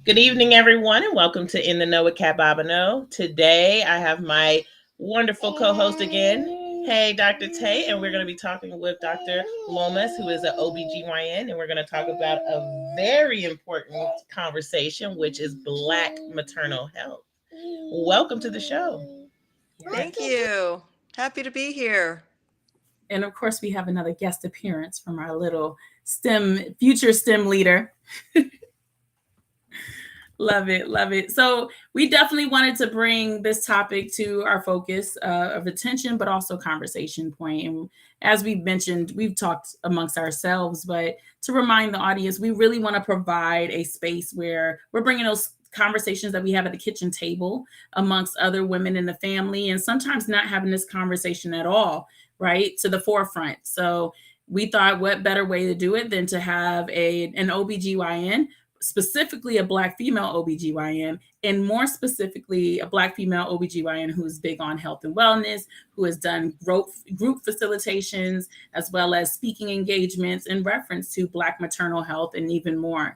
Good evening, everyone, and welcome to In the Know with CaT Bobino. Today, I have my wonderful co-host again. Hey, Dr. Tate, and we're going to be talking with Dr. Lomas, who is an OBGYN, and we're going to talk about a very important conversation, which is Black maternal health. Welcome to the show. Thank you. Happy to be here. And of course, we have another guest appearance from our little future STEM leader. Love it, love it. So we definitely wanted to bring this topic to our focus of attention, but also conversation point. And as we've mentioned, we've talked amongst ourselves, but to remind the audience, we really want to provide a space where we're bringing those conversations that we have at the kitchen table amongst other women in the family, and sometimes not having this conversation at all, right, to the forefront. So we thought, what better way to do it than to have an OBGYN, specifically a Black female OBGYN, and more specifically a Black female OBGYN who's big on health and wellness, who has done group facilitations, as well as speaking engagements in reference to Black maternal health and even more.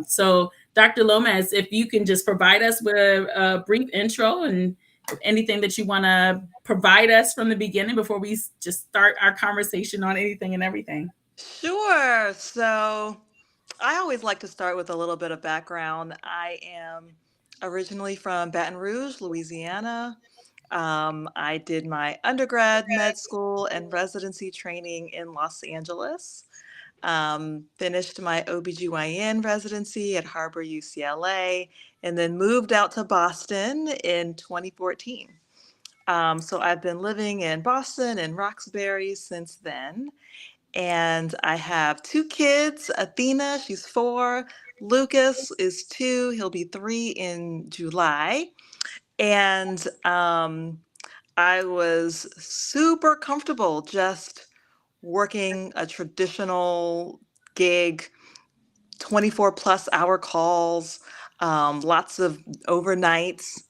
So Dr. Lomas, if you can just provide us with a brief intro and anything that you want to provide us from the beginning before we just start our conversation on anything and everything. Sure. So I always like to start with a little bit of background. I am originally from Baton Rouge, Louisiana. I did my undergrad, med school, and residency training in Los Angeles. Finished my OBGYN residency at Harbor UCLA, and then moved out to Boston in 2014. So I've been living in Boston and Roxbury since then. And I have two kids. Athena, she's 4. Lucas is 2. He'll be 3 in July. And I was super comfortable just working a traditional gig, 24 plus hour calls, lots of overnights,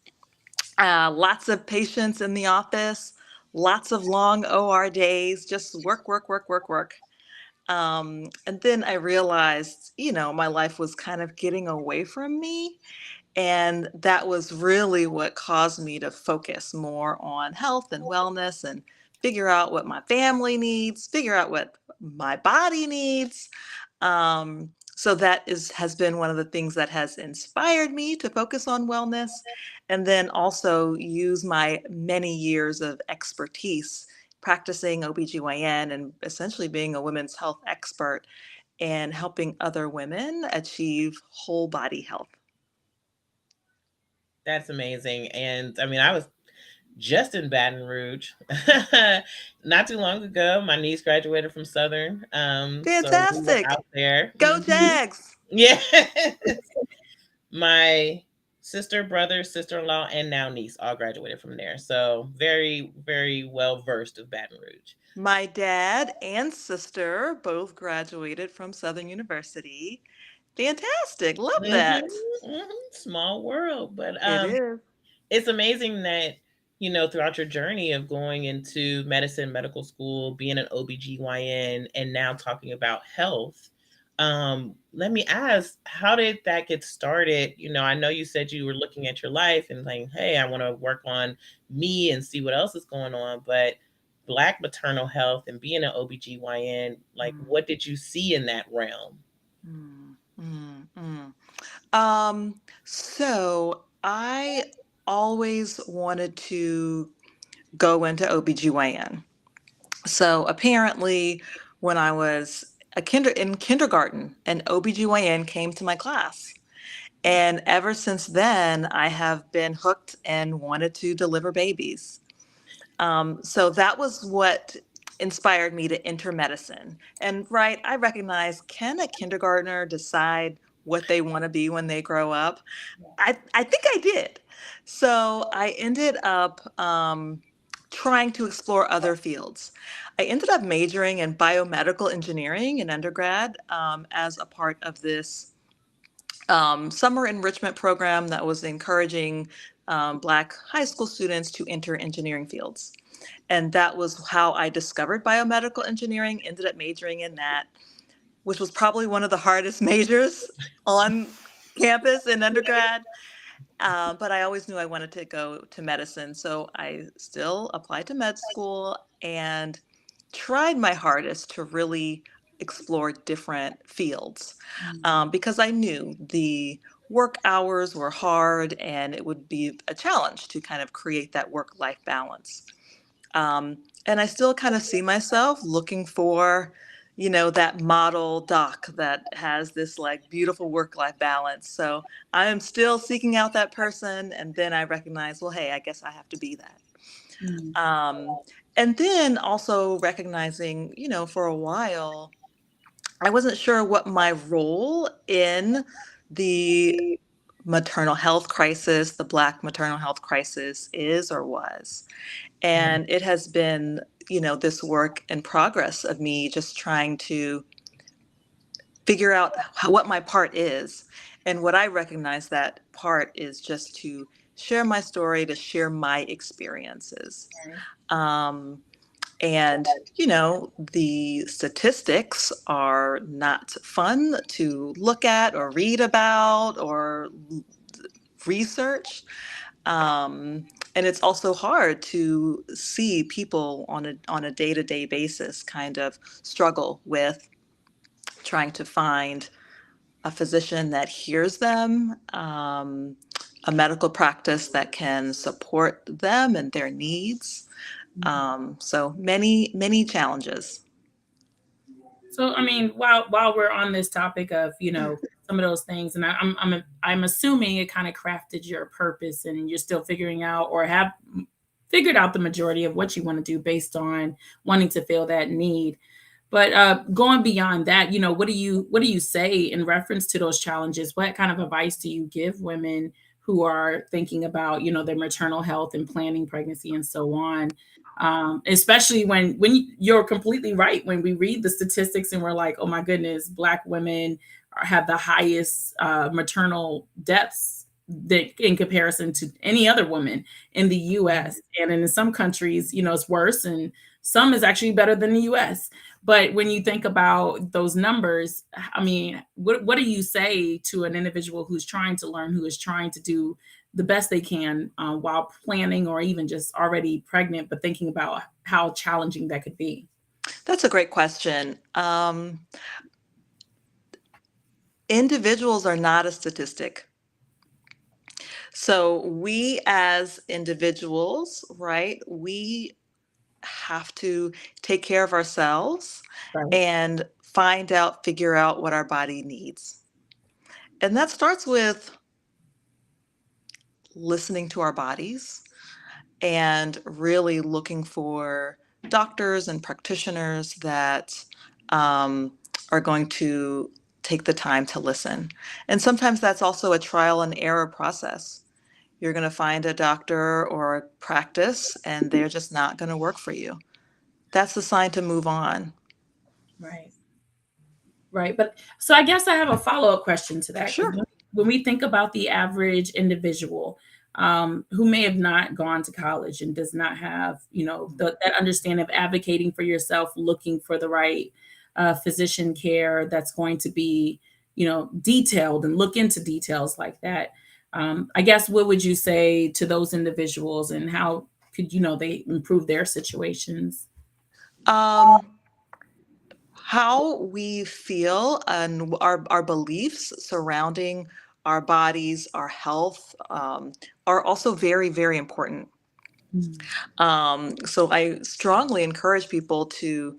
lots of patients in the office, lots of long OR days, just work, work, work, work, work. And then I realized, my life was kind of getting away from me. And that was really what caused me to focus more on health and wellness and figure out what my family needs, figure out what my body needs. So that has been one of the things that has inspired me to focus on wellness, and then also use my many years of expertise practicing OBGYN and essentially being a women's health expert and helping other women achieve whole body health. That's amazing. And I mean, I was just in Baton Rouge not too long ago. My niece graduated from Southern. So we were Fantastic. out there. Go Jags. Yeah. My sister, brother, sister-in-law, and now niece all graduated from there. So very, very well versed of Baton Rouge. My dad and sister both graduated from Southern University. Fantastic. Love that. Small world, but It is. it's amazing that throughout your journey of going into medicine, medical school, being an OBGYN, and now talking about health. Let me ask, how did that get started? I know you said you were looking at your life and saying, hey, I want to work on me and see what else is going on, but Black maternal health and being an OBGYN, like, what did you see in that realm? Mm, mm, so I always wanted to go into OBGYN. So apparently, when I was in kindergarten, an OBGYN came to my class. And ever since then, I have been hooked and wanted to deliver babies. So that was what inspired me to enter medicine. And right, I recognize, can a kindergartner decide what they want to be when they grow up? I think I did. So I ended up trying to explore other fields. I ended up majoring in biomedical engineering in undergrad as a part of this summer enrichment program that was encouraging Black high school students to enter engineering fields. And that was how I discovered biomedical engineering, ended up majoring in that, which was probably one of the hardest majors on campus in undergrad. But I always knew I wanted to go to medicine. So I still applied to med school and tried my hardest to really explore different fields, because I knew the work hours were hard and it would be a challenge to kind of create that work-life balance. And I still kind of see myself looking for, that model doc that has this like beautiful work-life balance. So I am still seeking out that person. And then I recognize, well, hey, I guess I have to be that. Mm. Um, and then also recognizing, for a while, I wasn't sure what my role in the maternal health crisis, the Black maternal health crisis is or was. And it has been, this work in progress of me just trying to figure out what my part is. And what I recognize that part is just to share my story, to share my experiences. Right. Um, and, the statistics are not fun to look at or read about or research. And it's also hard to see people on a day-to-day basis kind of struggle with trying to find a physician that hears them, a medical practice that can support them and their needs. So many challenges. So, I mean, while we're on this topic of, some of those things, and I'm assuming it kind of crafted your purpose, and you're still figuring out or have figured out the majority of what you want to do based on wanting to fill that need. But going beyond that, what do you say in reference to those challenges? What kind of advice do you give women who are thinking about, their maternal health and planning pregnancy and so on? Especially when you're completely right. When we read the statistics and we're like, oh my goodness, Black women have the highest maternal deaths in comparison to any other woman in the U.S. And in some countries, it's worse, and some is actually better than the U.S. But when you think about those numbers, I mean, what do you say to an individual who's trying to learn, who is trying to do the best they can while planning or even just already pregnant, but thinking about how challenging that could be? That's a great question. Individuals are not a statistic. So we as individuals, right, we have to take care of ourselves Right. and figure out what our body needs. And that starts with listening to our bodies and really looking for doctors and practitioners that are going to take the time to listen. And sometimes that's also a trial and error process. You're going to find a doctor or a practice and they're just not going to work for you. That's the sign to move on. Right. Right. But so I guess I have a follow-up question to that, because Sure. when we think about the average individual who may have not gone to college and does not have, that understanding of advocating for yourself, looking for the right physician care that's going to be, detailed and look into details like that. I guess what would you say to those individuals, and how could, they improve their situations? Um, how we feel and our beliefs surrounding our bodies, our health, are also very, very important. Mm. So I strongly encourage people to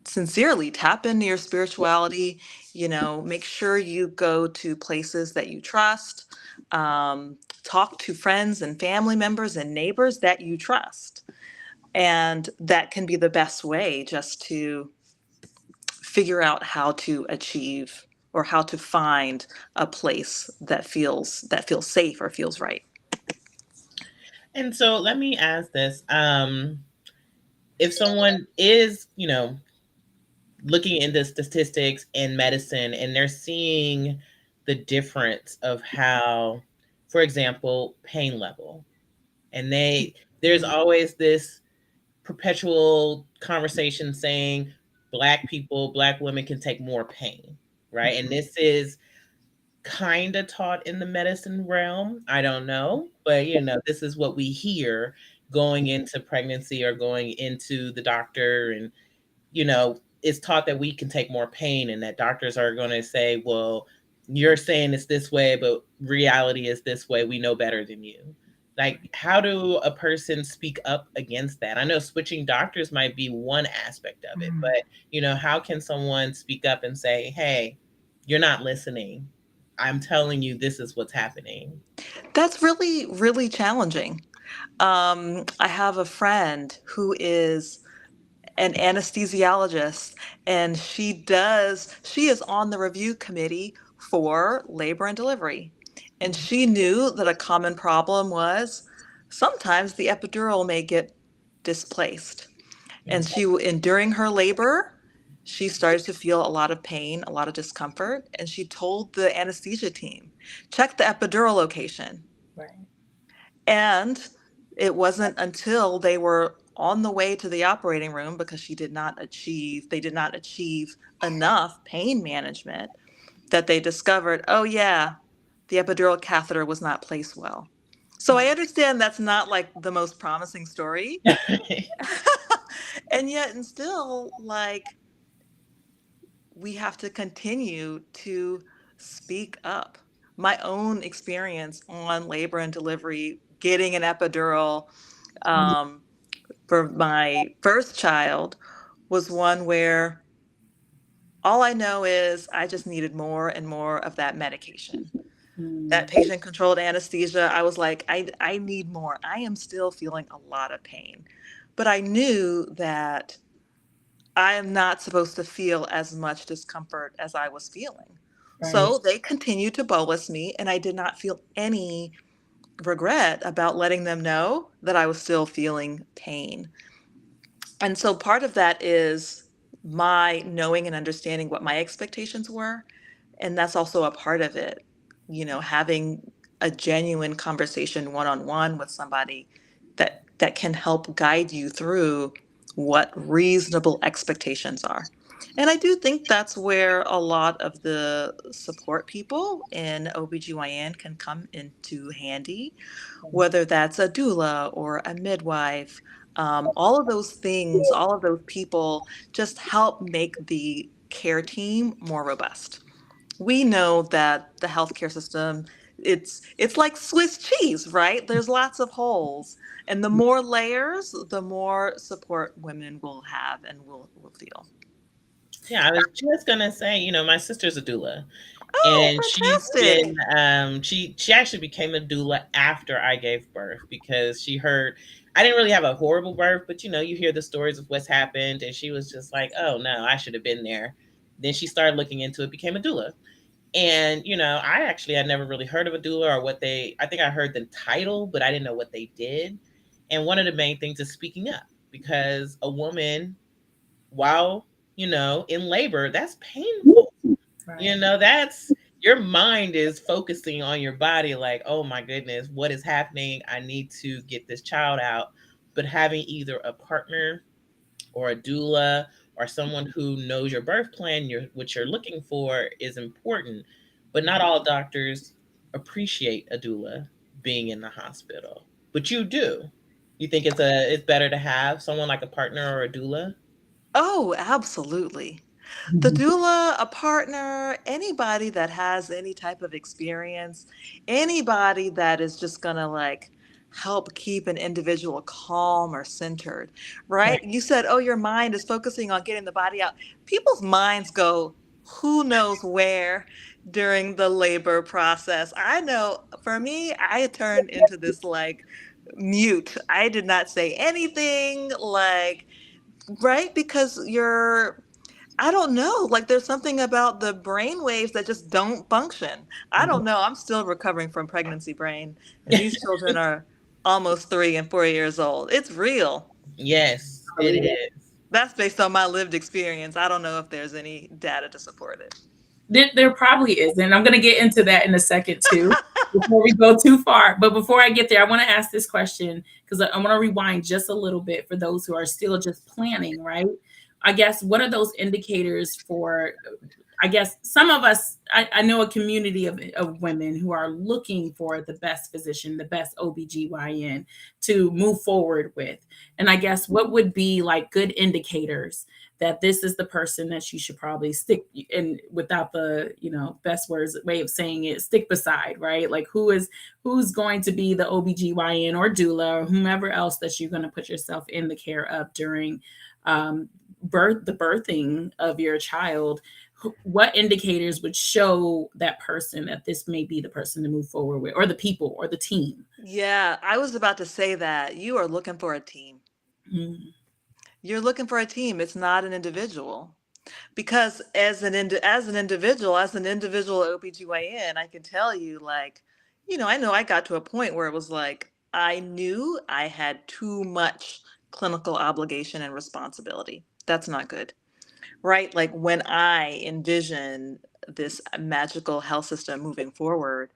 sincerely tap into your spirituality. Make sure you go to places that you trust. Talk to friends and family members and neighbors that you trust. And that can be the best way just to figure out how to achieve or how to find a place that feels safe or feels right. And so let me ask this. If someone is, looking into statistics in medicine and they're seeing the difference of how, for example, pain level, and there's Mhm. always this perpetual conversation saying Black people, Black women can take more pain, right? And Mhm. this is kind of taught in the medicine realm. I don't know, but this is what we hear going into pregnancy or going into the doctor, and it's taught that we can take more pain and that doctors are going to say, well, you're saying it's this way, but reality is this way. We know better than you. Like, how do a person speak up against that? I know switching doctors might be one aspect of it, but how can someone speak up and say, hey, you're not listening. I'm telling you, this is what's happening. That's really, really challenging. I have a friend who is an anesthesiologist, and she is on the review committee for labor and delivery. And she knew that a common problem was sometimes the epidural may get displaced. And during her labor, she started to feel a lot of pain, a lot of discomfort, and she told the anesthesia team, check the epidural location. Right. And it wasn't until they were on the way to the operating room, because they did not achieve enough pain management, that they discovered, oh yeah, the epidural catheter was not placed well. So I understand that's not like the most promising story. And yet, and still, like, we have to continue to speak up. My own experience on labor and delivery, getting an epidural for my first child, was one where all I know is I just needed more and more of that medication. That patient-controlled anesthesia, I was like, I need more. I am still feeling a lot of pain. But I knew that I am not supposed to feel as much discomfort as I was feeling. Right. So they continued to bolus me, and I did not feel any regret about letting them know that I was still feeling pain. And so part of that is my knowing and understanding what my expectations were. And that's also a part of it, having a genuine conversation one-on-one with somebody that can help guide you through what reasonable expectations are. And I do think that's where a lot of the support people in OBGYN can come into handy, whether that's a doula or a midwife. All of those things, all of those people just help make the care team more robust. We know that the healthcare system, it's like Swiss cheese, right? There's lots of holes. And the more layers, the more support women will have and will feel. Yeah, I was just gonna say, my sister's a doula, Oh, and she's fantastic. been she actually became a doula after I gave birth, because she heard I didn't really have a horrible birth, but you hear the stories of what's happened, and she was just like, oh no, I should have been there. Then she started looking into it, became a doula. And I actually had never really heard of a doula, or I think I heard the title, but I didn't know what they did. And one of the main things is speaking up, because a woman, while in labor, that's painful. Right. That's your mind is focusing on your body, like, oh my goodness, what is happening? I need to get this child out. But having either a partner or a doula or someone who knows your birth plan, what you're looking for, is important. But not all doctors appreciate a doula being in the hospital. But you do. You think it's better to have someone like a partner or a doula? Oh, absolutely. The doula, a partner, anybody that has any type of experience, anybody that is just gonna like help keep an individual calm or centered, right? Right. You said, oh, your mind is focusing on getting the body out. People's minds go who knows where during the labor process. I know for me, I turned into this like mute. I did not say anything, like, right? Because I don't know. Like, there's something about the brain waves that just don't function. I don't know. I'm still recovering from pregnancy brain, and these children are almost 3 and 4 years old. It's real. Yes, it is. That's based on my lived experience. I don't know if there's any data to support it. There probably is, and I'm going to get into that in a second too, before we go too far. But before I get there, I want to ask this question, because I want to rewind just a little bit for those who are still just planning, right? I guess, what are those indicators for, I guess some of us, I know a community of women who are looking for the best physician, the best OBGYN to move forward with. And I guess what would be like good indicators that this is the person that you should probably stick in, without the, best words, way of saying it, stick beside, right? Like who's going to be the OBGYN or doula or whomever else that you're going to put yourself in the care of during the birthing of your child. What indicators would show that person that this may be the person to move forward with, or the people, or the team? Yeah, I was about to say that you are looking for a team. Mm. You're looking for a team. It's not an individual. Because as an individual OBGYN, I can tell you, like, I know I got to a point where it was like I knew I had too much clinical obligation and responsibility. That's not good. Right? Like when I envision this magical health system moving forward,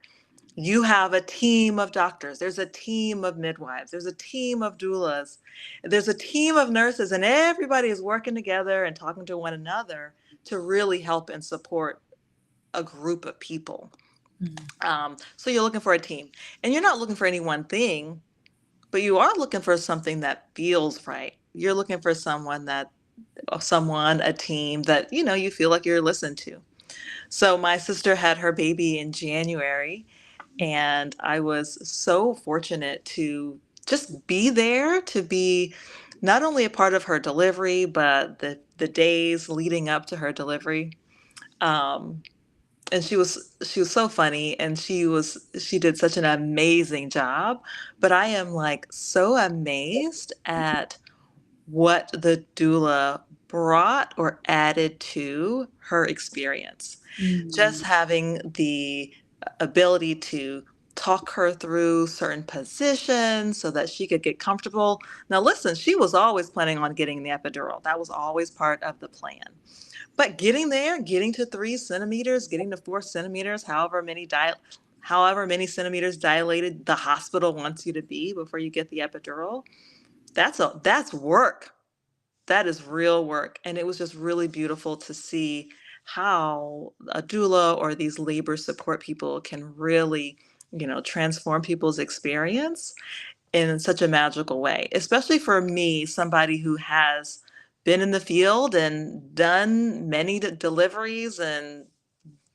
you have a team of doctors, there's a team of midwives, there's a team of doulas, there's a team of nurses, and everybody is working together and talking to one another to really help and support a group of people. So you're looking for a team, and you're not looking for any one thing, but you are looking for something that feels right. You're looking for a team that you feel like you're listened to. So my sister had her baby in January, and I was so fortunate to just be there, to be not only a part of her delivery, but the days leading up to her delivery. Um, and she was so funny, and she did such an amazing job. But I am like so amazed at what the doula brought or added to her experience. Just Mm. having the ability to talk her through certain positions so that she could get comfortable. Now, listen, she was always planning on getting the epidural. That was always part of the plan. But getting there, getting to 3 centimeters, getting to 4 centimeters, however many centimeters dilated the hospital wants you to be before you get the epidural, that's work. That is real work. And it was just really beautiful to see how a doula or these labor support people can really, transform people's experience in such a magical way, especially for me, somebody who has been in the field and done many deliveries and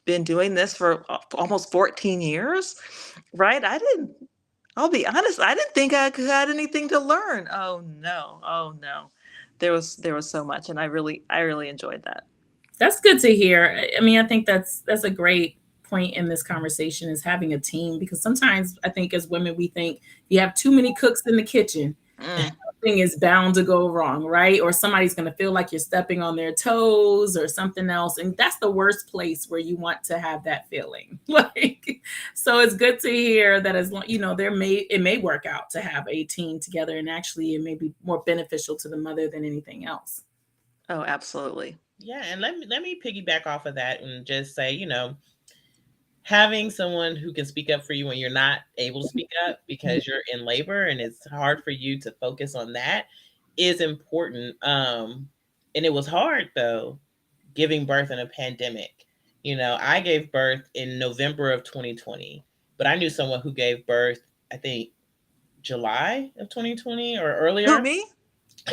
been doing this for almost 14 years, right? I'll be honest, I didn't think I had anything to learn. Oh no. Oh no. There was so much, and I really enjoyed that. That's good to hear. I mean, I think that's a great point in this conversation, is having a team, because sometimes I think as women we think you have too many cooks in the kitchen, Mm. something is bound to go wrong, right? Or somebody's going to feel like you're stepping on their toes or something else. And that's the worst place where you want to have that feeling. Like, so it's good to hear that, as long, it may work out to have a team together, and actually it may be more beneficial to the mother than anything else. Oh, absolutely. Yeah, and let me piggyback off of that and just say, having someone who can speak up for you when you're not able to speak up because you're in labor and it's hard for you to focus on that is important. And it was hard though, giving birth in a pandemic. I gave birth in November of 2020, but I knew someone who gave birth, I think, July of 2020 or Who, earlier. me?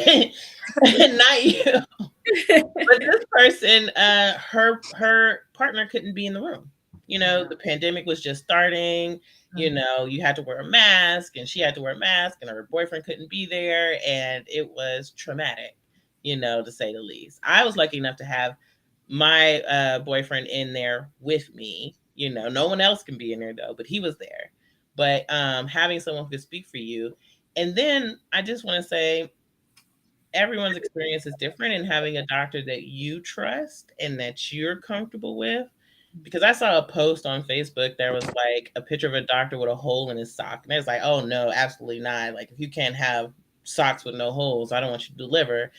Not you. But this person, her partner couldn't be in the room. The pandemic was just starting. You had to wear a mask, and she had to wear a mask, and her boyfriend couldn't be there, and it was traumatic, to say the least. I was lucky enough to have my boyfriend in there with me. No one else can be in there though, but he was there. But having someone who could speak for you, and then I just want to say everyone's experience is different, and having a doctor that you trust and that you're comfortable with. Because I saw a post on Facebook, there was like a picture of a doctor with a hole in his sock. And it's like, oh no, absolutely not. Like, if you can't have socks with no holes, I don't want you to deliver.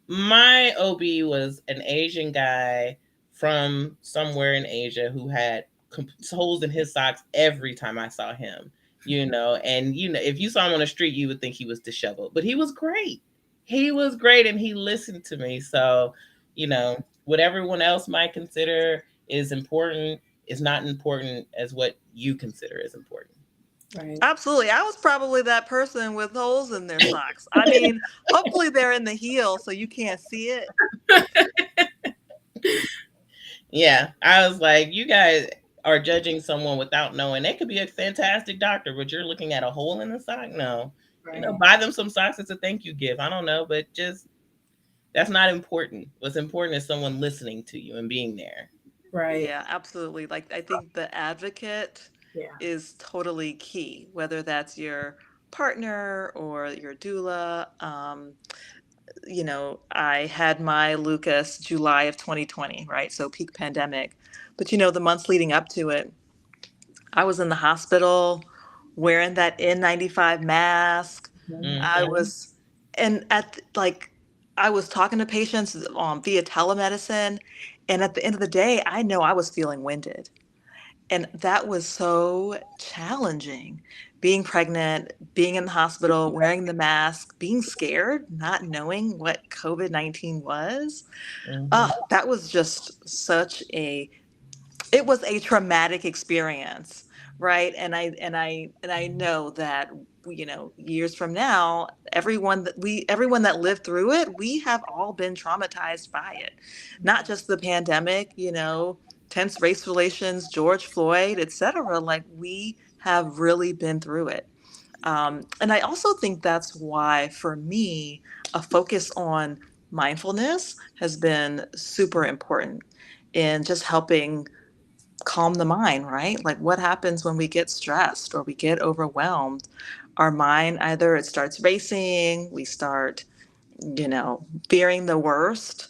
My OB was an Asian guy from somewhere in Asia who had holes in his socks every time I saw him. And if you saw him on the street, you would think he was disheveled, but he was great. he was great and he listened to me. So, what everyone else might consider is important is not important as what you consider is important. Right. Absolutely. I was probably that person with holes in their socks. I mean, hopefully they're in the heel so you can't see it. Yeah, I was like, you guys are judging someone without knowing. They could be a fantastic doctor, but you're looking at a hole in the sock. No, Right. buy them some socks as a thank you gift. I don't know, but just that's not important. What's important is someone listening to you and being there. Right. Yeah, absolutely. Like, I think the advocate Yeah. is totally key, whether that's your partner or your doula. I had my Lucas July of 2020, right? So peak pandemic. But the months leading up to it, I was in the hospital wearing that N95 mask. Mhm. I Hmm. was, and I was talking to patients via telemedicine. And at the end of the day, I know I was feeling winded. And that was so challenging. Being pregnant, being in the hospital, wearing the mask, being scared, not knowing what COVID-19 was. Hmm. That was just it was a traumatic experience, right? And I know that years from now, everyone that lived through it, we have all been traumatized by it. Not just the pandemic, tense race relations, George Floyd, etc. Like, we have really been through it. And I also think that's why, for me, a focus on mindfulness has been super important in just helping calm the mind, right? Like, what happens when we get stressed or we get overwhelmed? Our mind, either it starts racing, we start, fearing the worst.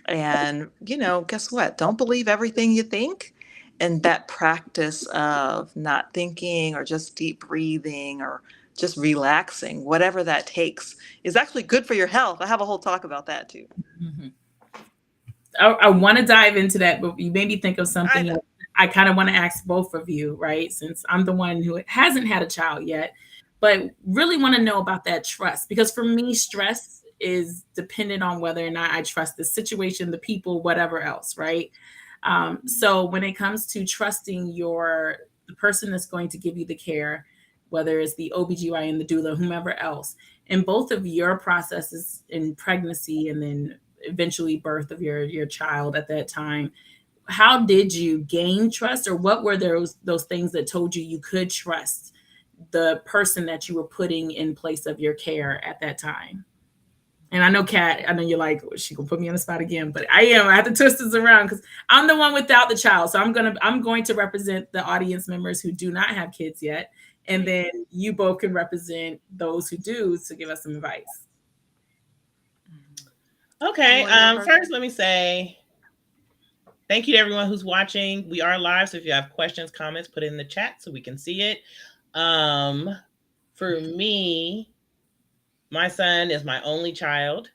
And, guess what? Don't believe everything you think. And that practice of not thinking or just deep breathing or just relaxing, whatever that takes, is actually good for your health. I have a whole talk about that too. Mhm. I want to dive into that, but you made me think of I something know. else. I kind of want to ask both of you, right? Since I'm the one who hasn't had a child yet, but really want to know about that trust. Because for me, stress is dependent on whether or not I trust the situation, the people, whatever else, right? So when it comes to trusting the person that's going to give you the care, whether it's the OBGYN, the doula, whomever else, in both of your processes in pregnancy and then eventually birth of your child at that time, how did you gain trust, or what were those things that told you you could trust the person that you were putting in place of your care at that time? And I know, Kat, I know you're like, "Oh, she gonna put me on the spot again," but I am. I have to twist this around because I'm the one without the child. So I'm going to represent the audience members who do not have kids yet, and then you both can represent those who do to give us some advice. You Okay. want to go first? First, let me say thank you to everyone who's watching. We are live, so if you have questions, comments, put it in the chat so we can see it. Um, for me, my son is my only child.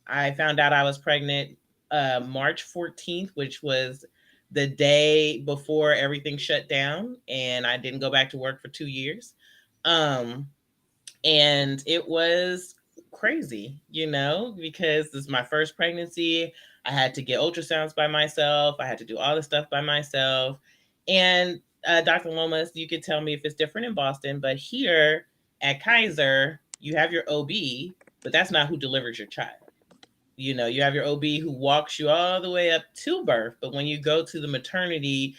I found out I was pregnant March 14th, which was the day before everything shut down, and I didn't go back to work for 2 years. Um, and it was crazy, because this is my first pregnancy. I had to get ultrasounds by myself. I had to do all the stuff by myself. And Dr. Lomas, you could tell me if it's different in Boston, but here at Kaiser, you have your OB, but that's not who delivers your child. You have your OB who walks you all the way up to birth, but when you go to the maternity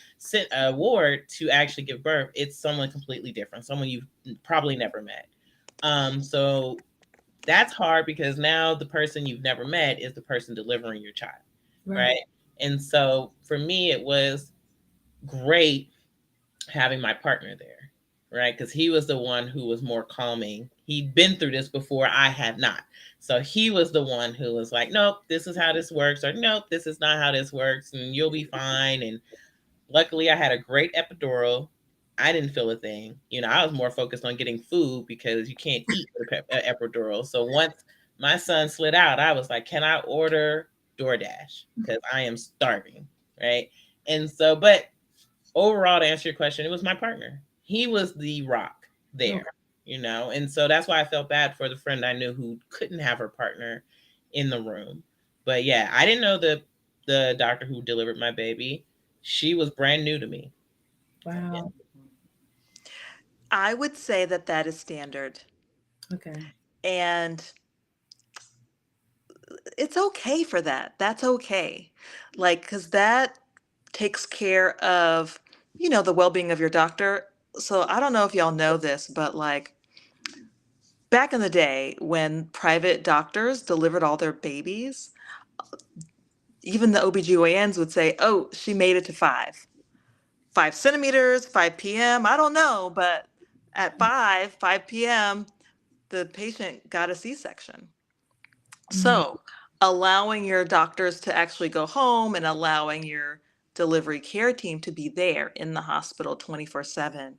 ward to actually give birth, it's someone completely different, someone you've probably never met. So that's hard because now the person you've never met is the person delivering your child, Right. right? And so for me, it was great having my partner there, right? Because he was the one who was more calming. He'd been through this before, I had not. So he was the one who was like, nope, this is how this works, or nope, this is not how this works, and you'll be fine. And luckily, I had a great epidural. I didn't feel a thing. I was more focused on getting food because you can't eat with an epidural. So once my son slid out, I was like, can I order DoorDash? Because I am starving, right? And so, but overall, to answer your question, it was my partner. He was the rock Okay. there. And so that's why I felt bad for the friend I knew who couldn't have her partner in the room. But yeah, I didn't know the doctor who delivered my baby. She was brand new to me. Yeah. Wow. I would say that that is standard. Okay. And it's okay for that. That's okay. Like, because that takes care of, the well being of your doctor. So I don't know if y'all know this, but like back in the day when private doctors delivered all their babies, even the OBGYNs would say, oh, she made it to 5 centimeters, 5 p.m. I don't know, but at 5 p.m., the patient got a C-section. Mm, So allowing your doctors to actually go home and allowing your delivery care team to be there in the hospital 24/7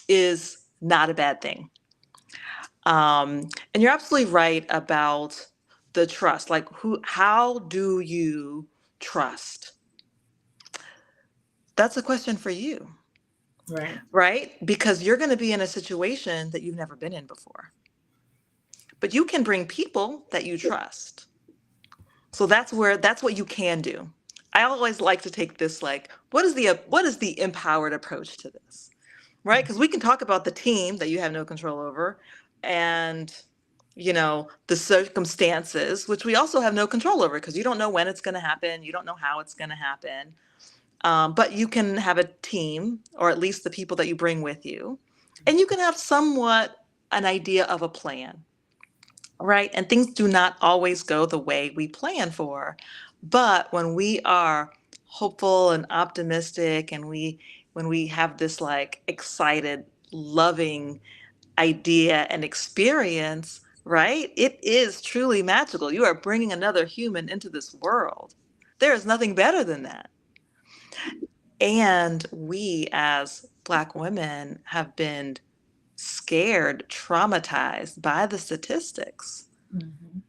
is not a bad thing. And you're absolutely right about the trust. Like, how do you trust? That's a question for you, right. right? Because you're going to be in a situation that you've never been in before. But you can bring people that you trust. So that's what you can do. I always like to take this like, what is the empowered approach to this? Right? Because we can talk about the team that you have no control over and the circumstances, which we also have no control over because you don't know when it's going to happen, you don't know how it's going to happen. But you can have a team, or at least the people that you bring with you, and you can have somewhat an idea of a plan, right? And things do not always go the way we plan for. But when we are hopeful and optimistic, and when we have this like excited, loving idea and experience, right? It is truly magical. You are bringing another human into this world. There is nothing better than that. And we, as Black women, have been scared, traumatized by the statistics. Mhm.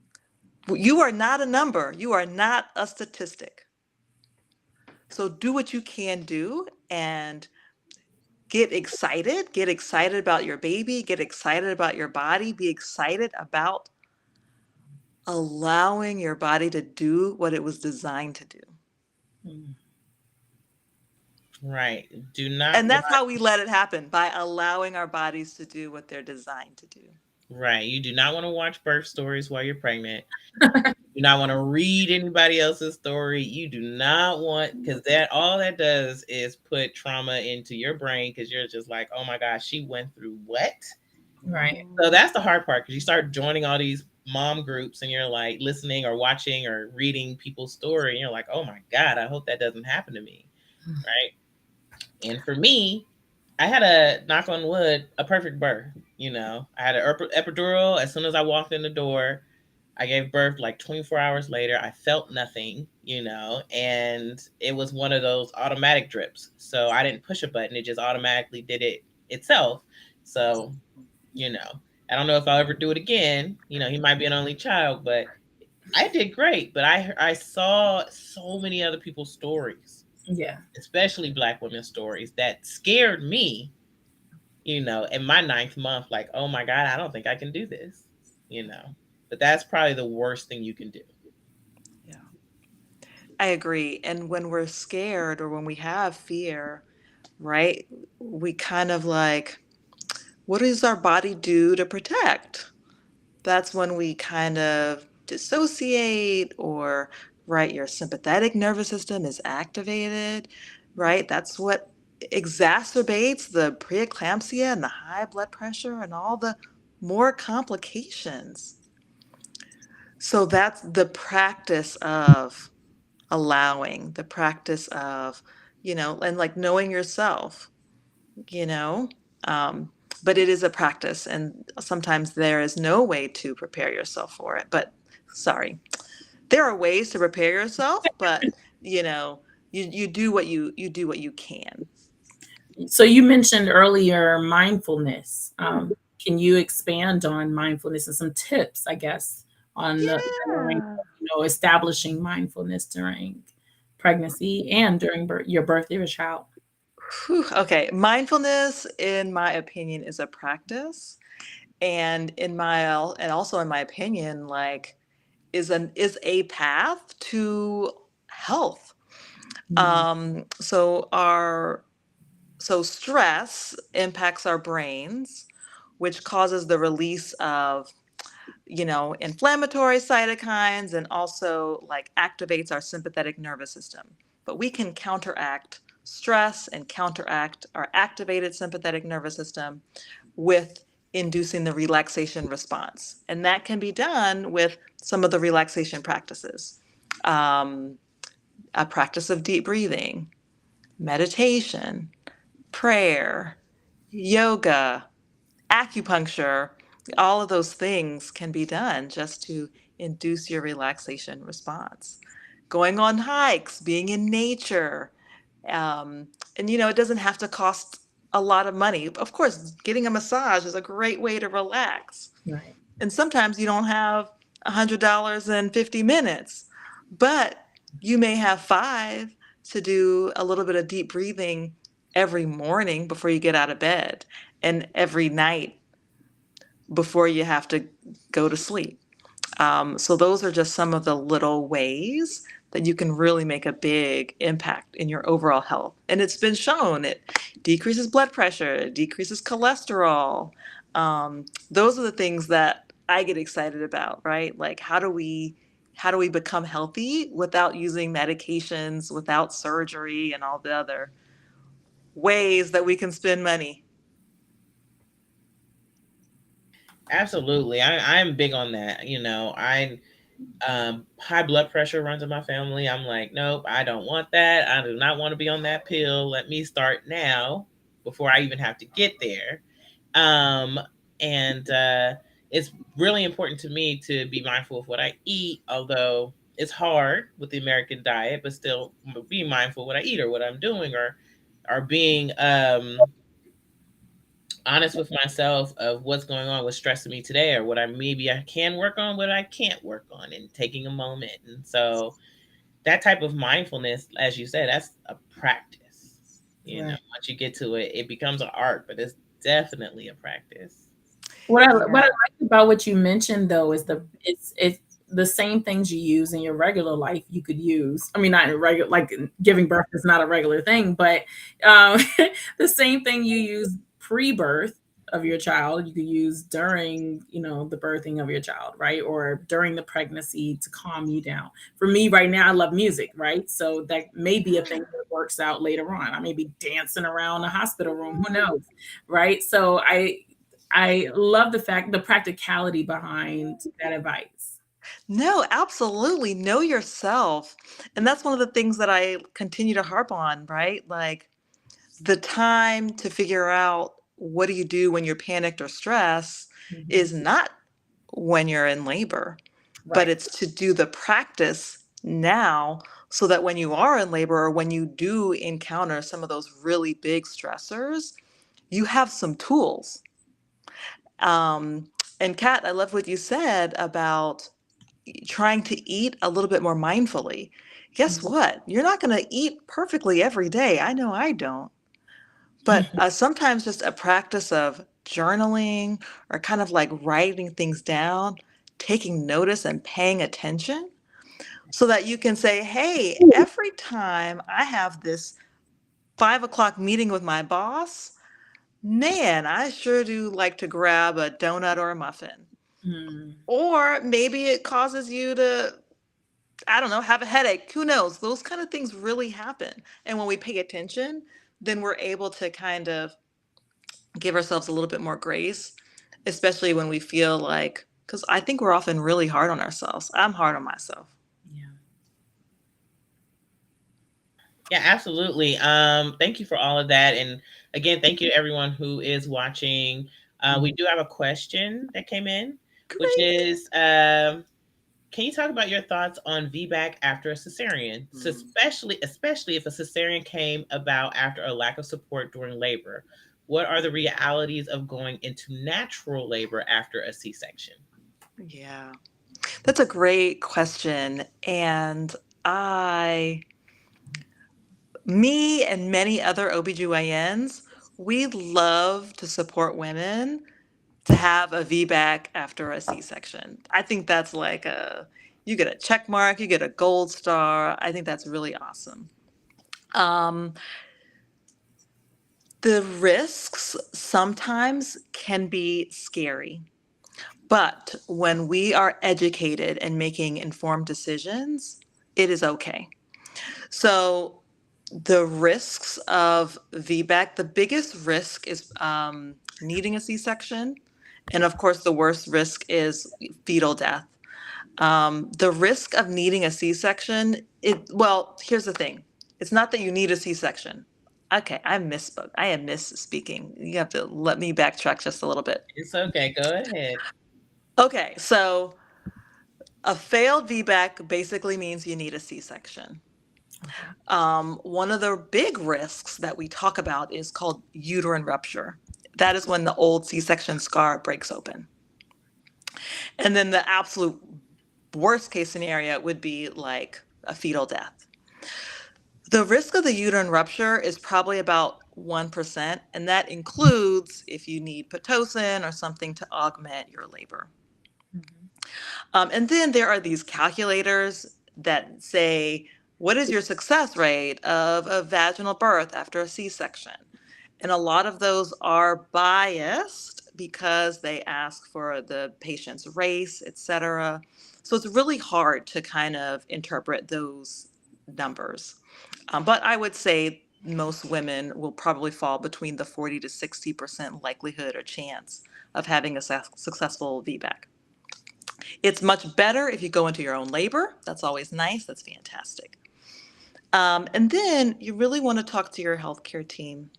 You are not a number, you are not a statistic. So do what you can do and get excited about your baby, get excited about your body, be excited about allowing your body to do what it was designed to do. Mm. Right. Do not And watch. that's how we let it happen, by allowing our bodies to do what they're designed to do. Right. You do not want to watch birth stories while you're pregnant. You do not want to read anybody else's story. You do not want, because that all that does is put trauma into your brain because you're just like, oh my gosh, she went through what? Right. So that's the hard part because you start joining all these mom groups and you're like listening or watching or reading people's story and you're like, oh my God, I hope that doesn't happen to me. Right. And for me, I had a knock on wood, a perfect birth. I had an epidural as soon as I walked in the door. I gave birth like 24 hours later. I felt nothing, and it was one of those automatic drips. So I didn't push a button, it just automatically did it itself. So, you know, I don't know if I'll ever do it again. He might be an only child, but I did great. But I saw so many other people's stories, Yeah. especially Black women's stories, that scared me, in my ninth month, like, oh my God, I don't think I can do this, you know. But that's probably the worst thing you can do. Yeah, I agree. And when we're scared or when we have fear, right, we kind of like, what does our body do to protect? That's when we kind of dissociate, or, right, your sympathetic nervous system is activated, right? That's what exacerbates the preeclampsia and the high blood pressure and all the more complications. So that's the practice of allowing, the practice of, and like knowing yourself, you know. Um, but it is a practice, and sometimes there is no way to prepare yourself for it. But sorry, there are ways to prepare yourself, but you do what you can. So you mentioned earlier mindfulness. Can you expand on mindfulness and some tips, I guess, on Yeah. establishing mindfulness during pregnancy and during your birth of your child? Whew, okay, mindfulness, in my opinion, is a practice, and also in my opinion, like is a path to health. Mm, So stress impacts our brains, which causes the release of, inflammatory cytokines, and also like activates our sympathetic nervous system. But we can counteract stress and counteract our activated sympathetic nervous system with inducing the relaxation response. And that can be done with some of the relaxation practices. Um, a practice of deep breathing, meditation, prayer, yoga, acupuncture, all of those things can be done just to induce your relaxation response. Going on hikes, being in nature, and it doesn't have to cost a lot of money. Of course, getting a massage is a great way to relax. right. And sometimes you don't have $100 in 50 minutes, but you may have five to do a little bit of deep breathing every morning before you get out of bed and every night before you have to go to sleep. So those are just some of the little ways that you can really make a big impact in your overall health. And it's been shown it decreases blood pressure, it decreases cholesterol. Those are the things that I get excited about, right? Like how do we become healthy without using medications, without surgery, and all the other ways that we can spend money? Absolutely. I'm big on that. I high blood pressure runs in my family. I'm like, nope, I don't want that. I do not want to be on that pill. Let me start now before I even have to get there. Um, and It's really important to me to be mindful of what I eat, although it's hard with the American diet, but still be mindful of what I eat or what I'm doing, or being honest with myself of what's going on, what's stressing me today, or what I can work on, what I can't work on, and taking a moment. And so that type of mindfulness, as you said, that's a practice. Right. Once you get to it, it becomes an art, but it's definitely a practice. What I Yeah. like about what you mentioned though is it's the same things you use in your regular life you could use. I mean, not in regular, like giving birth is not a regular thing, but um, the same thing you use pre-birth of your child, you could use during, the birthing of your child, right? Or during the pregnancy to calm you down. For me right now, I love music, right? So that may be a thing that works out later on. I may be dancing around a hospital room, who knows, right? So I love the practicality behind that advice. No, absolutely. Know yourself. And that's one of the things that I continue to harp on, right? Like the time to figure out what do you do when you're panicked or stressed Mhm. is not when you're in labor, but Right. it's to do the practice now so that when you are in labor or when you do encounter some of those really big stressors, you have some tools. Um, and Kat, I love what you said about trying to eat a little bit more mindfully. Guess Mhm. what? You're not going to eat perfectly every day. I know I don't. But sometimes just a practice of journaling or kind of like writing things down, taking notice and paying attention so that you can say, hey, every time I have this 5 o'clock meeting with my boss, man, I sure do like to grab a donut or a muffin. Mm. Or maybe it causes you to, I don't know, have a headache. Who knows? Those kind of things really happen. And when we pay attention, then we're able to kind of give ourselves a little bit more grace, especially when we feel like, because I think we're often really hard on ourselves. I'm hard on myself. Yeah. Yeah, absolutely. Thank you for all of that. And again, thank you to everyone who is watching. We Mhm. do have a question that came in, which Great. is can you talk about your thoughts on VBAC after a cesarean? So Mm. especially if a cesarean came about after a lack of support during labor. What are the realities of going into natural labor after a C-section? Yeah, that's a great question. And I Me and many other OBGYNs, we love to support women to have a VBAC after a C-section. I think that's like you get a check mark, you get a gold star. I think that's really awesome. Um, the risks sometimes can be scary, but when we are educated and making informed decisions, it is okay. So the risks of VBAC, the biggest risk is needing a C-section. And of course, the worst risk is fetal death. The risk of needing a C-section, well, here's the thing. It's not that you need a C-section. Okay, I misspoke. I am misspeaking. You have to let me backtrack just a little bit. It's okay. Go ahead. Okay, so a failed VBAC basically means you need a C-section. One of the big risks that we talk about is called uterine rupture. That is when the old C-section scar breaks open. And then the absolute worst case scenario would be like a fetal death. The risk of the uterine rupture is probably about 1%, and that includes if you need Pitocin or something to augment your labor. And then there are these calculators that say, what is your success rate of a vaginal birth after a C-section? And a lot of those are biased because they ask for the patient's race, et cetera. So it's really hard to kind of interpret those numbers. But I would say most women will probably fall between the 40 to 60% likelihood or chance of having a successful VBAC. It's much better if you go into your own labor. That's always nice. That's fantastic. And then you really want to talk to your healthcare team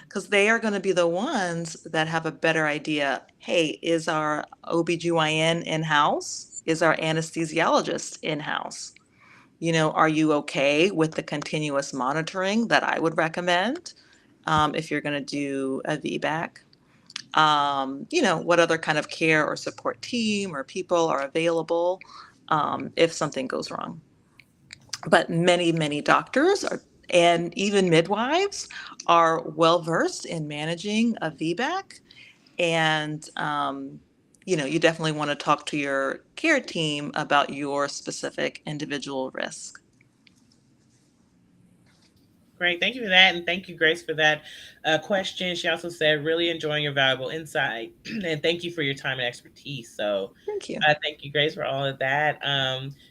because they are going to be the ones that have a better idea. Hey, is our OBGYN in-house? Is our anesthesiologist in-house? You know, are you okay with the continuous monitoring that I would recommend if you're going to do a VBAC? You know, what other kind of care or support team or people are available if something goes wrong. But many doctors and even midwives are well versed in managing a VBAC. And, you know, you definitely want to talk to your care team about your specific individual risk. Great. Thank you for that. And thank you, Grace, for that question. She also said, really enjoying your valuable insight. And thank you for your time and expertise. So Thank you. thank you, Grace, for all of that.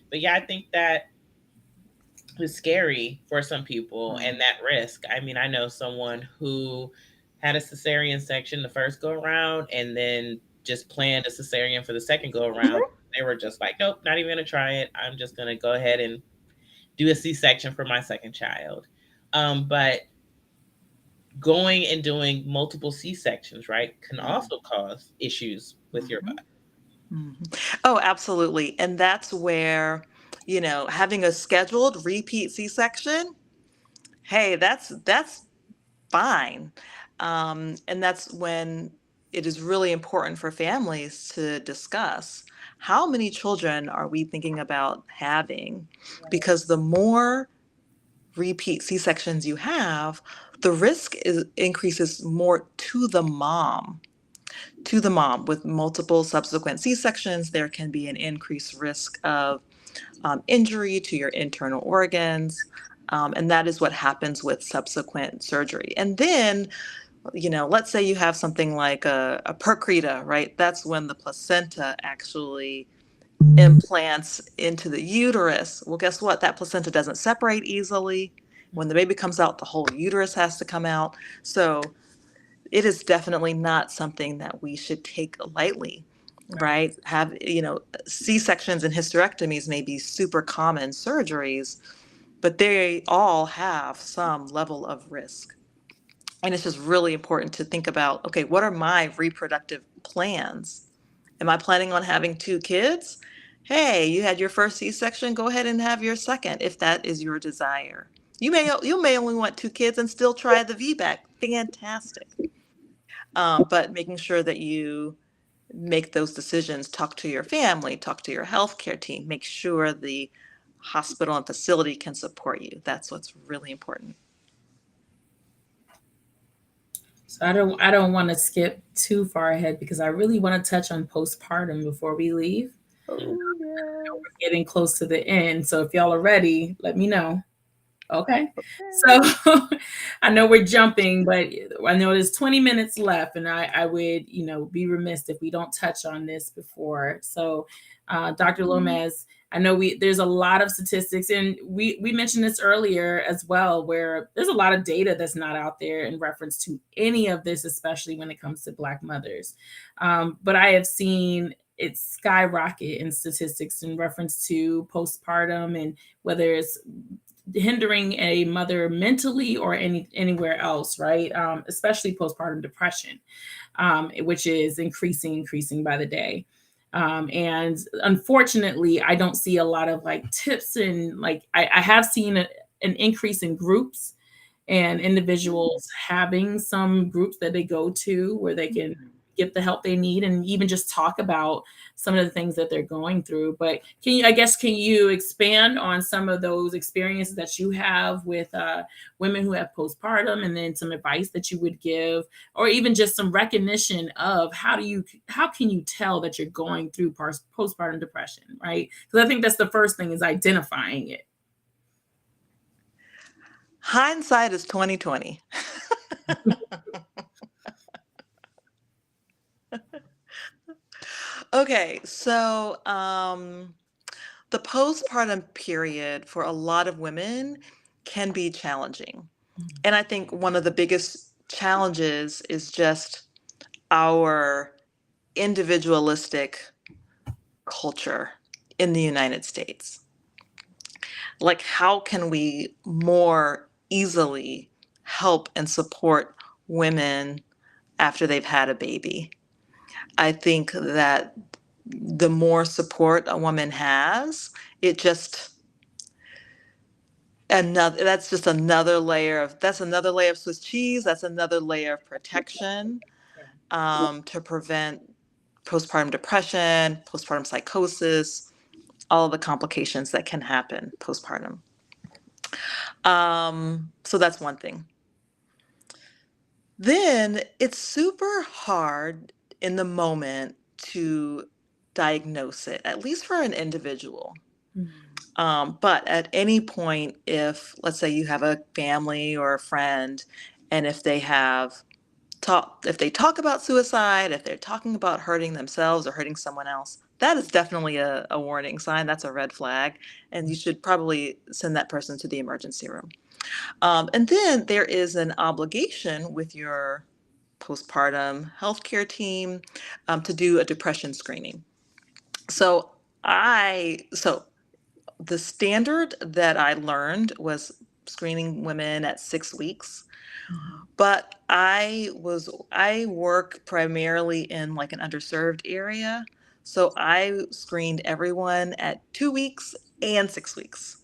But yeah, I think that was scary for some people and that risk. I mean, I know someone who had a cesarean section the first go around and then just planned a cesarean for the second go around. Mhm. They were just like, nope, not even going to try it. I'm just going to go ahead and do a C-section for my second child. But going and doing multiple C-sections, right, can also cause issues with your body. Oh, absolutely. And that's where, you know, having a scheduled repeat C-section, hey, that's fine. And that's when it is really important for families to discuss how many children are we thinking about having? Because the more repeat C-sections you have, the risk increases more to the mom. To the mom with multiple subsequent C-sections, there can be an increased risk of injury to your internal organs. And that is what happens with subsequent surgery. And then, you know, let's say you have something like a percreta, right? That's when the placenta actually implants into the uterus. Well, guess what? That placenta doesn't separate easily. When the baby comes out, the whole uterus has to come out. So it is definitely not something that we should take lightly, right? Have, you know, C-sections and hysterectomies may be super common surgeries, but they all have some level of risk. And it's just really important to think about, okay, what are my reproductive plans? Am I planning on having 2 kids? Hey, you had your first C-section, go ahead and have your second if that is your desire. You may only want 2 kids and still try the VBAC. Fantastic. But making sure that you make those decisions, talk to your family, talk to your healthcare team, make sure the hospital and facility can support you. That's what's really important. So I don't want to skip too far ahead because I really want to touch on postpartum before we leave. Oh, yes. We're getting close to the end. So if y'all are ready, let me know. Okay. Okay. So I know we're jumping, but I know there's 20 minutes left, and I would, be remiss if we don't touch on this before. So, Dr. Lomas, I know there's a lot of statistics, and we mentioned this earlier as well, where there's a lot of data that's not out there in reference to any of this, especially when it comes to Black mothers. But I have seen it skyrocket in statistics in reference to postpartum and whether it's hindering a mother mentally or anywhere else, right? Especially postpartum depression, which is increasing by the day. And unfortunately, I don't see a lot of like tips and like I have seen an increase in groups and individuals having some groups that they go to where they can get the help they need and even just talk about some of the things that they're going through. But can you expand on some of those experiences that you have with women who have postpartum, and then some advice that you would give, or even just some recognition of how can you tell that you're going through postpartum depression, right? Because I think that's the first thing, is identifying it. Hindsight is 2020. Okay, so the postpartum period for a lot of women can be challenging. And I think one of the biggest challenges is just our individualistic culture in the United States. Like, how can we more easily help and support women after they've had a baby? I think that the more support a woman has, it just that's just another layer of Swiss cheese. That's another layer of protection to prevent postpartum depression, postpartum psychosis, all of the complications that can happen postpartum. So that's one thing. Then it's super hard in the moment to diagnose it, at least for an individual. But at any point, if let's say you have a family or a friend, and if they talk about suicide, if they're talking about hurting themselves or hurting someone else, that is definitely a warning sign. That's a red flag, and you should probably send that person to the emergency room. And then there is an obligation with your postpartum healthcare team to do a depression screening. So the standard that I learned was screening women at 6 weeks. But I work primarily in like an underserved area. So I screened everyone at 2 weeks and 6 weeks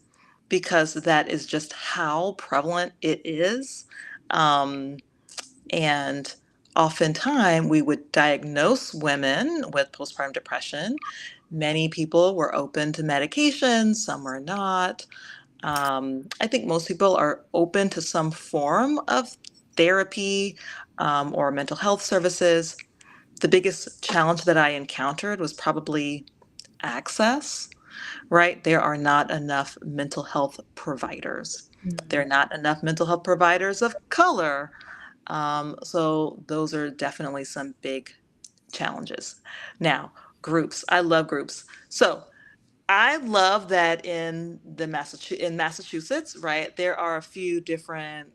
because that is just how prevalent it is. And oftentimes we would diagnose women with postpartum depression. Many people were open to medication, some were not. I think most people are open to some form of therapy or mental health services. The biggest challenge that I encountered was probably access, right? There are not enough mental health providers. There are not enough mental health providers of color. So those are definitely some big challenges. Now, groups. I love groups. So I love that in Massachusetts, right, there are a few different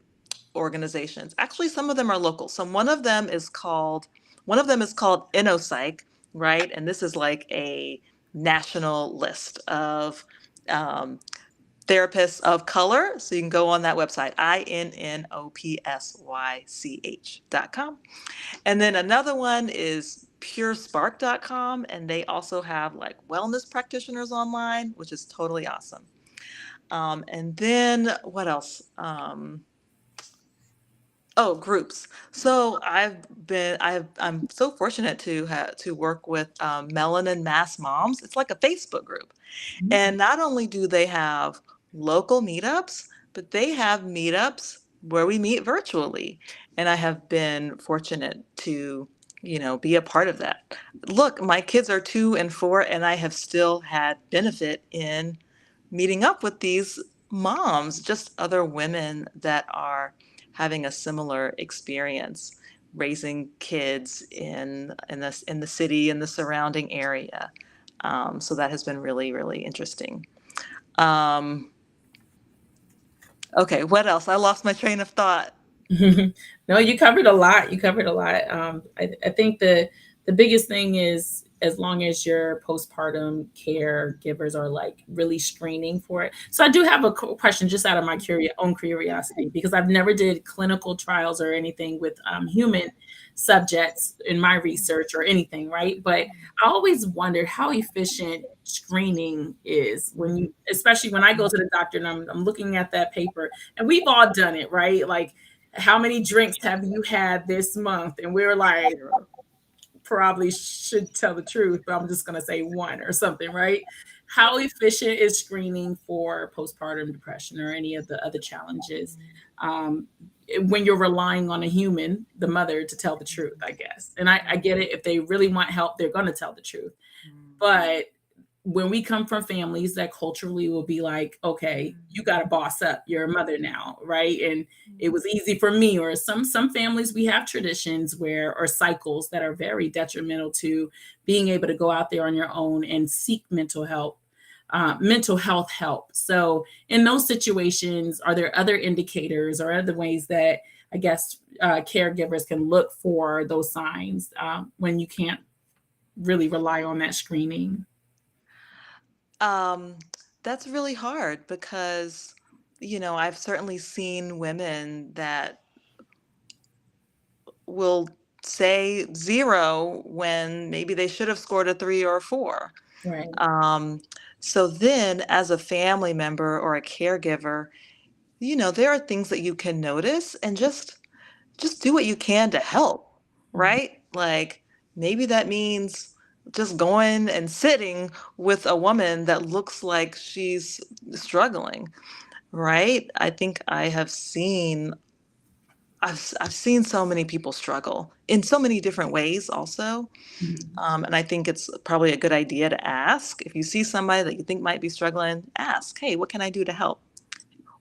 organizations. Actually, some of them are local. So one of them is called InnoPsych, right? And this is like a national list of therapists of color. So you can go on that website, INNOPSYCH.com. And then another one is purespark.com, and they also have like wellness practitioners online, which is totally awesome. And then what else? Oh, groups. So I'm so fortunate to work with Melanin Mass Moms. It's like a Facebook group. And not only do they have local meetups, but they have meetups where we meet virtually. And I have been fortunate to, be a part of that. Look, my kids are 2 and 4, and I have still had benefit in meeting up with these moms, just other women that are having a similar experience raising kids in the city and the surrounding area. So that has been really, really interesting. Um, okay, what else? I lost my train of thought. No, you covered a lot. You covered a lot. I think the biggest thing is, as long as your postpartum caregivers are like really screening for it. So I do have a question, just out of my own curiosity, because I've never did clinical trials or anything with human subjects in my research or anything, right? But I always wondered how efficient screening is when you, especially when I go to the doctor and I'm looking at that paper, and we've all done it, right? Like, how many drinks have you had this month? And we're like, probably should tell the truth, but I'm just going to say one or something, right? How efficient is screening for postpartum depression or any of the other challenges, um, when you're relying on a human, the mother, to tell the truth, I guess? And I get it. If they really want help, they're going to tell the truth. But when we come from families that culturally will be like, okay, you got to boss up, you're a mother now, right? And it was easy for me. Or some families, we have traditions where, or cycles that are very detrimental to being able to go out there on your own and seek mental health help. So in those situations, are there other indicators or other ways that, I guess, caregivers can look for those signs when you can't really rely on that screening? Um, that's really hard because, I've certainly seen women that will say 0 when maybe they should have scored a 3 or a 4. Right. Um, so then, as a family member or a caregiver, there are things that you can notice and just do what you can to help, right? Like maybe that means just going and sitting with a woman that looks like she's struggling, right? I think I've seen so many people struggle in so many different ways also. Mhm. And I think it's probably a good idea to ask. If you see somebody that you think might be struggling, ask, hey, what can I do to help?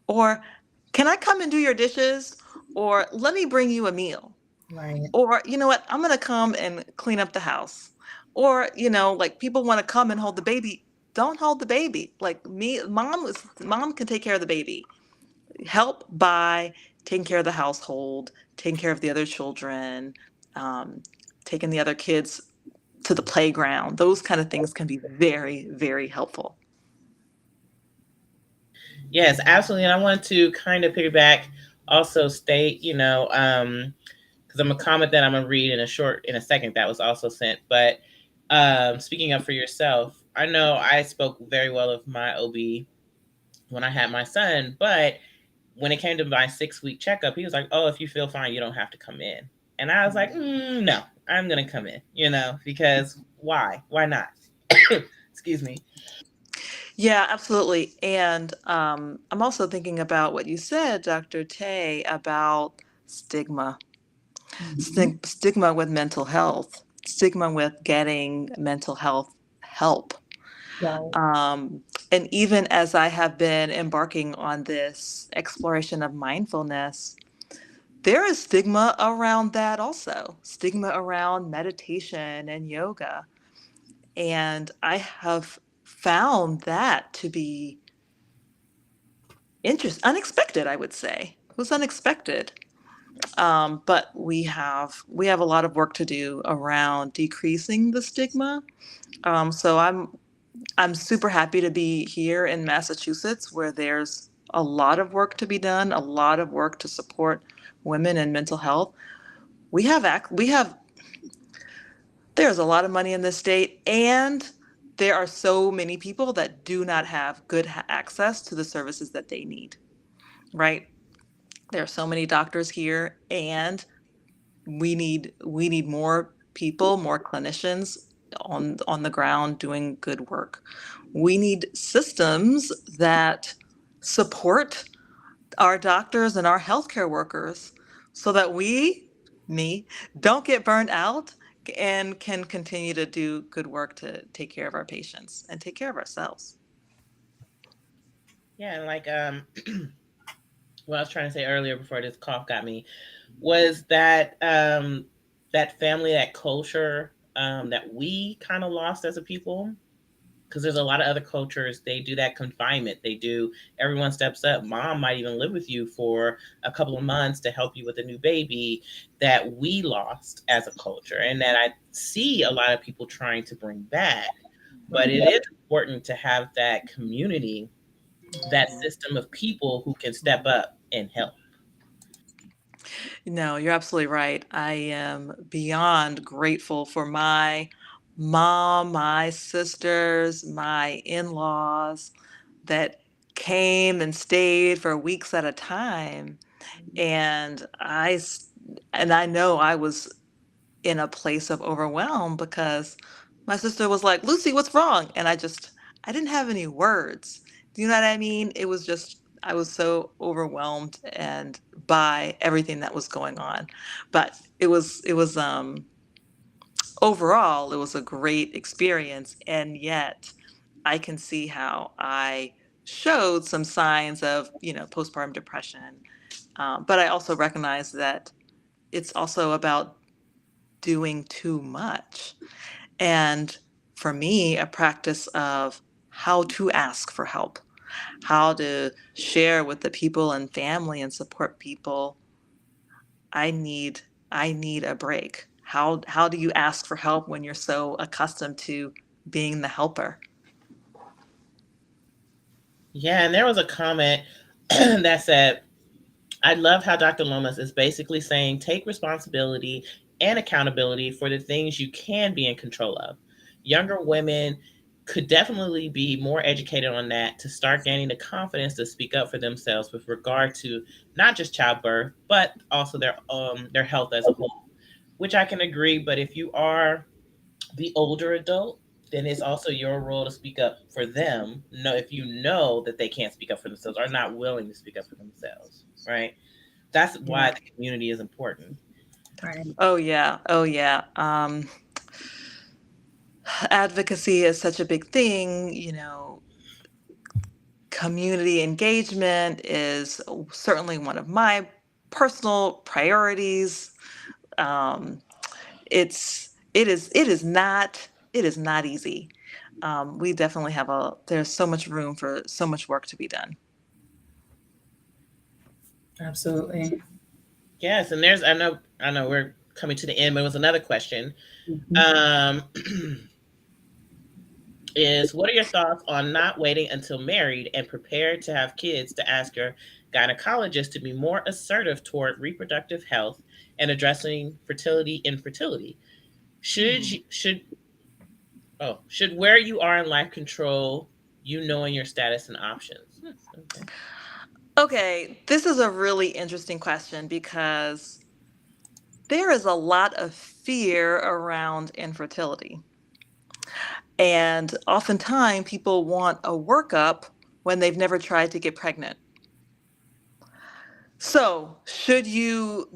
Or can I come and do your dishes? Or let me bring you a meal. Right. Or, you know what, I'm going to come and clean up the house. Or, like people want to come and hold the baby. Don't hold the baby. Like mom can take care of the baby. Help by taking care of the household, taking care of the other children, um, taking the other kids to the playground. Those kind of things can be very, very helpful. Yes, absolutely. And I want to kind of piggyback, also state, because I'm a comment that I'm gonna read in a second that was also sent. But speaking up for yourself, I know I spoke very well of my OB when I had my son, but when it came to my 6 week checkup, he was like, "Oh, if you feel fine, you don't have to come in." And I was like, "No, I'm gonna come in, because why? Why not?" Excuse me. Yeah, absolutely. And I'm also thinking about what you said, Dr. Tay, about stigma. Mhm. Stigma with mental health, stigma with getting mental health help. Right. Um, and even as I have been embarking on this exploration of mindfulness, there is stigma around that also, stigma around meditation and yoga. And I have found that to be unexpected, I would say. It was unexpected. But we have a lot of work to do around decreasing the stigma. So I'm super happy to be here in Massachusetts, where there's a lot of work to be done, a lot of work to support women in mental health. We have there's a lot of money in this state, and there are so many people that do not have good access to the services that they need, right? There are so many doctors here, and we need more people, more clinicians on the ground doing good work. We need systems that support our doctors and our healthcare workers so that me, don't get burned out and can continue to do good work to take care of our patients and take care of ourselves. Yeah, and like what I was trying to say earlier before this cough got me was that that family, that culture that we kind of lost as a people, because there's a lot of other cultures, they do that confinement, they do, everyone steps up, mom might even live with you for a couple of months to help you with a new baby, that we lost as a culture and that I see a lot of people trying to bring back. But it is important to have that community, that system of people who can step up and help. No, you're absolutely right. I am beyond grateful for my mom, my sisters, my in-laws that came and stayed for weeks at a time. And I know I was in a place of overwhelm because my sister was like, "Lucy, what's wrong?" And I didn't have any words. Do you know what I mean? It was just, I was so overwhelmed and by everything that was going on. But it was overall, it was a great experience. And yet I can see how I showed some signs of, postpartum depression. But I also recognize that it's also about doing too much. And for me, a practice of how to ask for help, how to share with the people and family and support people. I need I need a break. How do you ask for help when you're so accustomed to being the helper? Yeah, and there was a comment that said, I love how Dr. Lomas is basically saying take responsibility and accountability for the things you can be in control of. Younger women could definitely be more educated on that to start gaining the confidence to speak up for themselves with regard to not just childbirth, but also their health as a whole. Which I can agree, but if you are the older adult, then it's also your role to speak up for them. No, if you know that they can't speak up for themselves, are not willing to speak up for themselves, right? That's Yeah. why the community is important. Right. Oh yeah. Oh yeah. Advocacy is such a big thing. Community engagement is certainly one of my personal priorities. Um, it is not easy. We definitely there's so much room for so much work to be done. Absolutely. Yes, and I know we're coming to the end, but it was another question. Mhm. Um, is what are your thoughts on not waiting until married and prepared to have kids to ask your gynecologist to be more assertive toward reproductive health and addressing fertility infertility? Should Hmm. you, should where you are in life control you knowing your status and options? Okay. Okay, this is a really interesting question because there is a lot of fear around infertility. And oftentimes people want a workup when they've never tried to get pregnant. So, you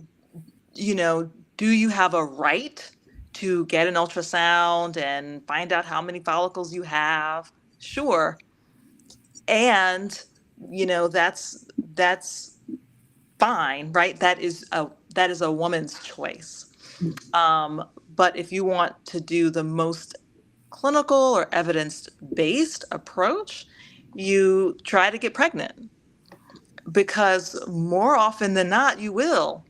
know, do you have a right to get an ultrasound and find out how many follicles you have? Sure. And, that's fine, right? That is a woman's choice. But if you want to do the most clinical or evidence-based approach, you try to get pregnant because more often than not, you will.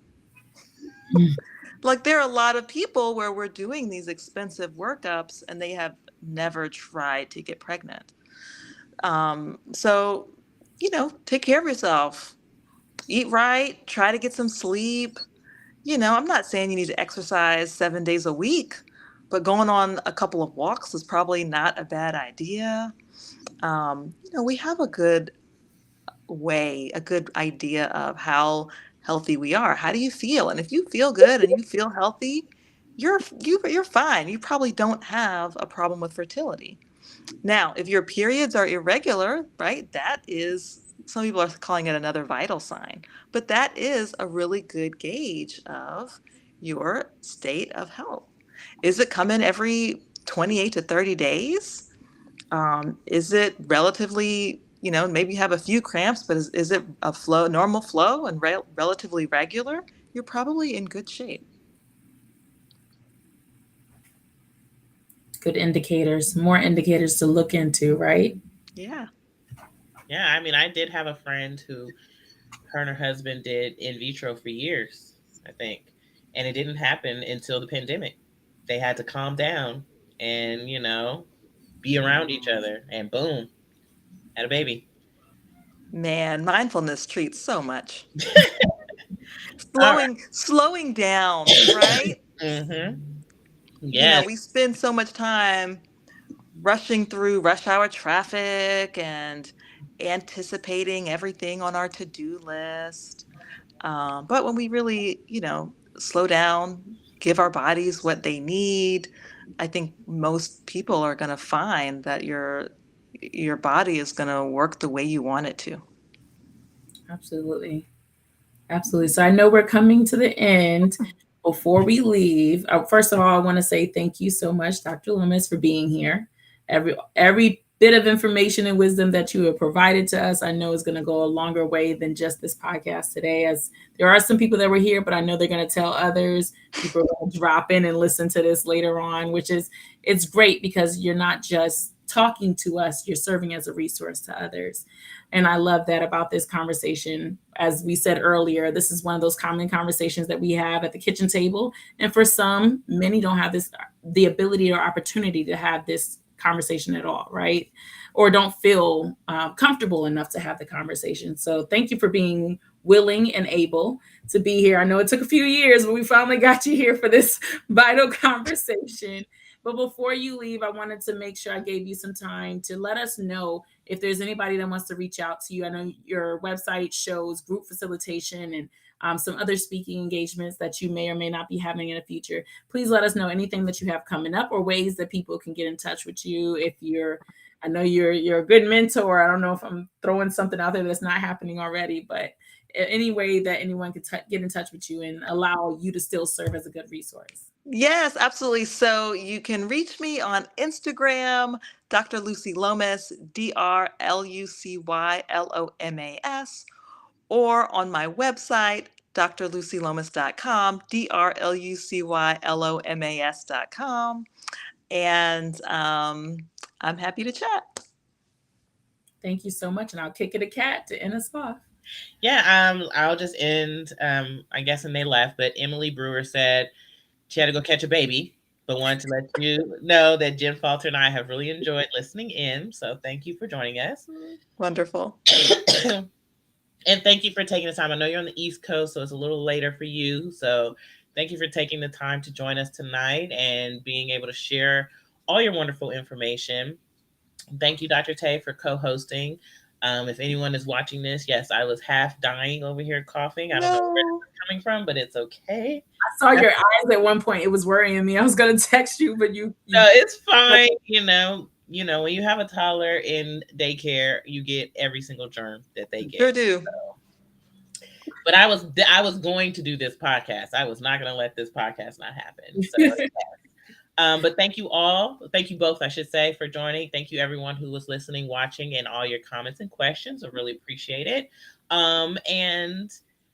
Mm. Like there are a lot of people where we're doing these expensive workups and they have never tried to get pregnant. So, take care of yourself, eat right, try to get some sleep. I'm not saying you need to exercise 7 days a week, but going on a couple of walks is probably not a bad idea. We have a good idea of how healthy we are. How do you feel? And if you feel good and you feel healthy, you're fine. You probably don't have a problem with fertility. Now, if your periods are irregular, right, that is, some people are calling it another vital sign, but that is a really good gauge of your state of health. Is it coming every 28 to 30 days? Is it relatively, maybe you have a few cramps, but is it a normal flow and relatively regular? You're probably in good shape. Good indicators, more indicators to look into, right? Yeah. Yeah, I mean, I did have a friend who her and her husband did in vitro for years, I think, and it didn't happen until the pandemic. They had to calm down and, be around each other, and boom, had a baby. Man, mindfulness treats so much. All Slowing down, right? right. Yes. We spend so much time rushing through rush hour traffic and anticipating everything on our to-do list. But when we really, slow down, give our bodies what they need, I think most people are going to find that your body is going to work the way you want it to. Absolutely. Absolutely. So I know we're coming to the end. Before we leave, first of all, I want to say thank you so much, Dr. Lomas, for being here. Every bit of information and wisdom that you have provided to us, I know is going to go a longer way than just this podcast today. As there are some people that were here, but I know they're going to tell others. People are going to drop in and listen to this later on, which is it's great because you're not just talking to us, you're serving as a resource to others. And I love that about this conversation. As we said earlier, this is one of those common conversations that we have at the kitchen table. And for some, many don't have the ability or opportunity to have this conversation at all, right? Or don't feel comfortable enough to have the conversation. So thank you for being willing and able to be here. I know it took a few years, but we finally got you here for this vital conversation. But before you leave, I wanted to make sure I gave you some time to let us know if there's anybody that wants to reach out to you. I know your website shows group facilitation and some other speaking engagements that you may or may not be having in the future. Please let us know anything that you have coming up or ways that people can get in touch with you. I know you're a good mentor. I don't know if I'm throwing something out there that's not happening already, but any way that anyone could get in touch with you and allow you to still serve as a good resource. Yes, absolutely. So you can reach me on Instagram, Dr. Lucy Lomas, DrLucyLomas, or on my website, drlucylomas.com, drlucylomas.com. And I'm happy to chat. Thank you so much. And I'll kick it to CaT to end us off. Yeah, I'll just end, I guess, and they left, but Emily Brewer said she had to go catch a baby, but wanted to let you know that Jen Falter and I have really enjoyed listening in. So thank you for joining us. Wonderful. And thank you for taking the time. I know you're on the East Coast, so it's a little later for you. So thank you for taking the time to join us tonight and being able to share all your wonderful information. Thank you, Dr. Tay, for co-hosting. If anyone is watching this, yes, I was half dying over here coughing. I don't know where this is coming from, but it's okay. I saw your eyes at one point. It was worrying me. I was going to text you, but you No, it's fine. When you have a toddler in daycare, you get every single germ that they get. Sure do. So. But I was going to do this podcast. I was not going to let this podcast not happen. So, but thank you all. Thank you both, I should say, for joining. Thank you, everyone who was listening, watching, and all your comments and questions. I really appreciate it. And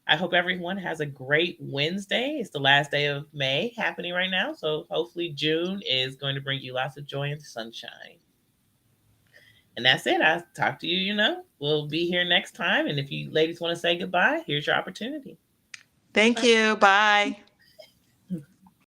I hope everyone has a great Wednesday. It's the last day of May happening right now. So hopefully June is going to bring you lots of joy and sunshine. And that's it. I'll talk to you, we'll be here next time. And if you ladies want to say goodbye, here's your opportunity. Thank you. Bye.